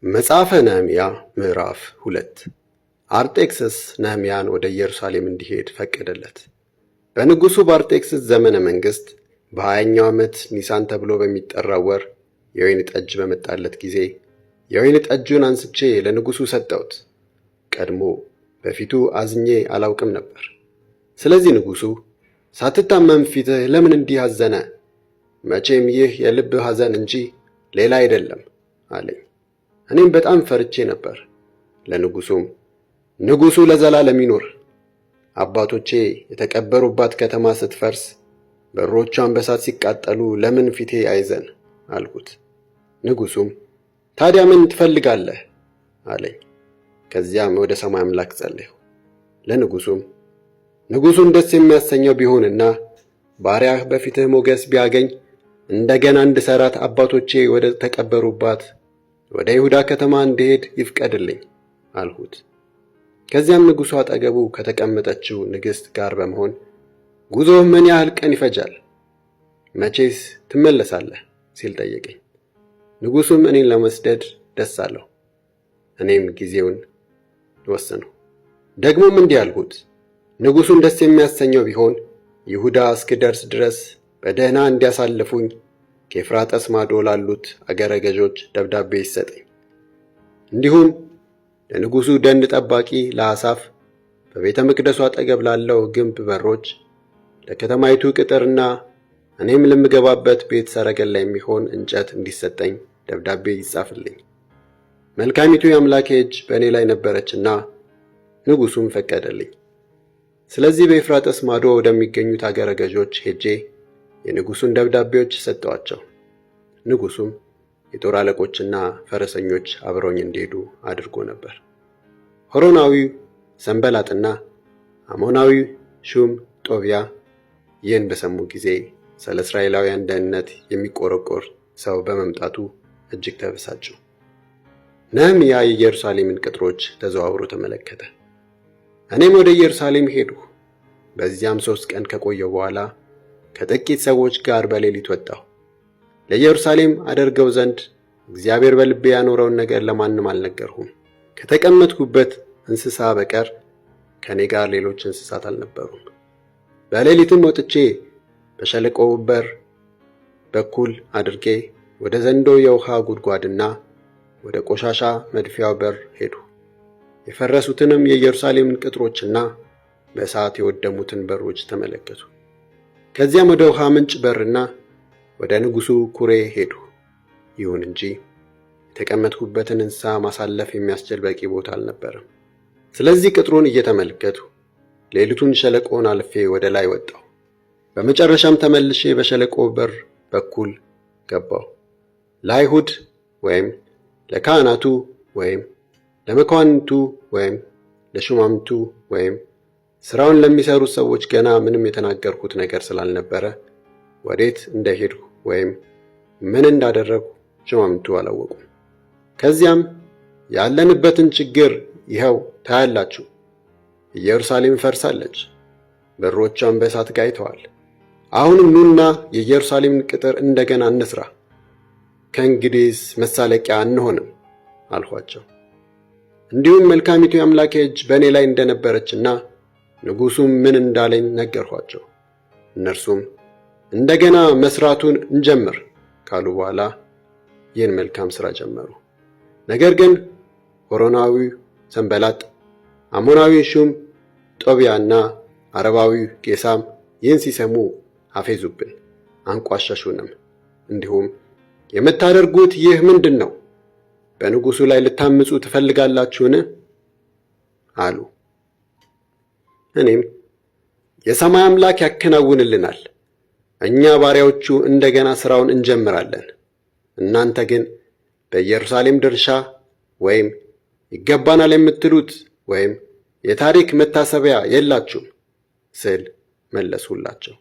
መጽሐፈ ነህምያ ምዕራፍ 2 አርጤክስስ ነህምያን ወደ ኢየሩሳሌም እንዲሄድ ፈቀደለት። በንጉሡ በአርጤክስስ ዘመነ መንግሥት በ20ኛው ዓመት ኒሳን ተብሎ በሚጠራው ወር የወይን ጠጅ በመጣለት ጊዜ የወይን ጠጁን አንስቼ ለንጉሡ ሰጠሁት። ቀድሞ በፊቱ አዝኜ አላውቅም ነበር። ስለዚህ ንጉሡ ሳትታመም ፊትህ ለምን እንዲህ አዘነ? መቼም ይህ የልብ ሐዘን እንጂ ሌላ አይደለም አለኝ። እኔም በጣም ፈርቼ ነበር። ለንጉሡም ንጉሡ ለዘላለም ይኖር፣ አባቶቼ የተቀበሩባት ከተማ ስትፈርስ በሮቿን በሳት ሲቃጠሉ ለምን ፊቴ አይዘን አልኩት። ንጉሡም ታዲያ ምን ትፈልጋለህ አለኝ። ከዚያም ወደ ሰማይ አምላክ ጸለይሁ። ለንጉሡም ንጉሡን ደስ የሚያሰኘው ቢሆንና ባሪያህ በፊትህ ሞገስ ቢያገኝ እንደገና እንድሠራት አባቶቼ ወደ ተቀበሩባት ወደ ይሁዳ ከተማ እንድሄድ ይፍቀድልኝ አልሁት። ከዚያም ንጉሡ አጠገቡ ከተቀመጠችው ንግሥት ጋር በመሆን ጉዞህ ምን ያህል ቀን ይፈጃል? መቼስ ትመለሳለህ ሲል ጠየቀኝ። ንጉሡም እኔን ለመስደድ ደስ አለው። እኔም ጊዜውን ወሰንሁ። ደግሞም እንዲህ አልሁት፣ ንጉሡን ደስ የሚያሰኘው ቢሆን ይሁዳ እስክደርስ ድረስ በደህና እንዲያሳልፉኝ ከኤፍራጥስ ማዶ ላሉት አገረ ገዦች ደብዳቤ ይሰጠኝ። እንዲሁም ለንጉሡ ደን ጠባቂ ለአሳፍ በቤተ መቅደሱ አጠገብ ላለው ግንብ በሮች፣ ለከተማይቱ ቅጥርና እኔም ለምገባበት ቤት ሰረገላ የሚሆን እንጨት እንዲሰጠኝ ደብዳቤ ይጻፍልኝ። መልካሚቱ የአምላኬ እጅ በእኔ ላይ ነበረችና ንጉሡም ፈቀደልኝ። ስለዚህ በኤፍራጥስ ማዶ ወደሚገኙት አገረ ገዦች ሄጄ የንጉሡን ደብዳቤዎች ሰጠዋቸው። ንጉሡም የጦር አለቆችና ፈረሰኞች አብረውኝ እንዲሄዱ አድርጎ ነበር። ሆሮናዊው ሰንበላጥና አሞናዊው ሹም ጦቢያ ይህን በሰሙ ጊዜ ስለ እስራኤላውያን ደህንነት የሚቆረቆር ሰው በመምጣቱ እጅግ ተበሳጩ። ነህምያ የኢየሩሳሌምን ቅጥሮች ተዘዋውሮ ተመለከተ። እኔም ወደ ኢየሩሳሌም ሄድሁ። በዚያም 3 ቀን ከቆየሁ በኋላ ከጥቂት ሰዎች ጋር በሌሊት ወጣሁ። ለኢየሩሳሌም አደርገው ዘንድ እግዚአብሔር በልቤ ያኖረውን ነገር ለማንም አልነገርሁም። ከተቀመጥኩበት እንስሳ በቀር ከኔ ጋር ሌሎች እንስሳት አልነበሩም። በሌሊትም ወጥቼ በሸለቆው በር በኩል አድርጌ ወደ ዘንዶ የውሃ ጉድጓድና ወደ ቆሻሻ መድፊያው በር ሄድሁ። የፈረሱትንም የኢየሩሳሌምን ቅጥሮችና በእሳት የወደሙትን በሮች ተመለከቱ። ከዚያም ወደ ውሃ ምንጭ በርና ወደ ንጉሡ ኩሬ ሄድሁ። ይሁን እንጂ የተቀመጥኩበትን እንስሳ ማሳለፍ የሚያስችል በቂ ቦታ አልነበረም። ስለዚህ ቅጥሩን እየተመለከቱ ሌሊቱን ሸለቆውን አልፌ ወደ ላይ ወጣሁ። በመጨረሻም ተመልሼ በሸለቆ በር በኩል ገባሁ። ለአይሁድ ወይም ለካህናቱ ወይም ለመኳንንቱ ወይም ለሹማምቱ ወይም ሥራውን ለሚሰሩት ሰዎች ገና ምንም የተናገርኩት ነገር ስላልነበረ ወዴት እንደሄድሁ ወይም ምን እንዳደረግሁ ሹማምቱ አላወቁም። ከዚያም ያለንበትን ችግር ይኸው ታያላችሁ፣ ኢየሩሳሌም ፈርሳለች፣ በሮቿን በእሳት ጋይተዋል። አሁንም ኑና የኢየሩሳሌምን ቅጥር እንደገና እንስራ፣ ከእንግዲህስ መሳለቂያ አንሆንም አልኋቸው። እንዲሁም መልካሚቱ የአምላኬ እጅ በእኔ ላይ እንደነበረችና ንጉሡም ምን እንዳለኝ ነገርኋቸው። እነርሱም እንደገና መስራቱን እንጀምር ካሉ በኋላ ይህን መልካም ሥራ ጀመሩ። ነገር ግን ሆሮናዊው ሰንበላጥ፣ አሞናዊው ሹም ጦቢያና አረባዊው ጌሳም ይህን ሲሰሙ አፌዙብን፣ አንቋሸሹንም። እንዲሁም የምታደርጉት ይህ ምንድን ነው? በንጉሡ ላይ ልታምፁ ትፈልጋላችሁን? አሉ። እኔም የሰማይ አምላክ ያከናውንልናል፣ እኛ ባሪያዎቹ እንደገና ሥራውን እንጀምራለን፣ እናንተ ግን በኢየሩሳሌም ድርሻ ወይም ይገባናል የምትሉት ወይም የታሪክ መታሰቢያ የላችሁም ስል መለስሁላቸው።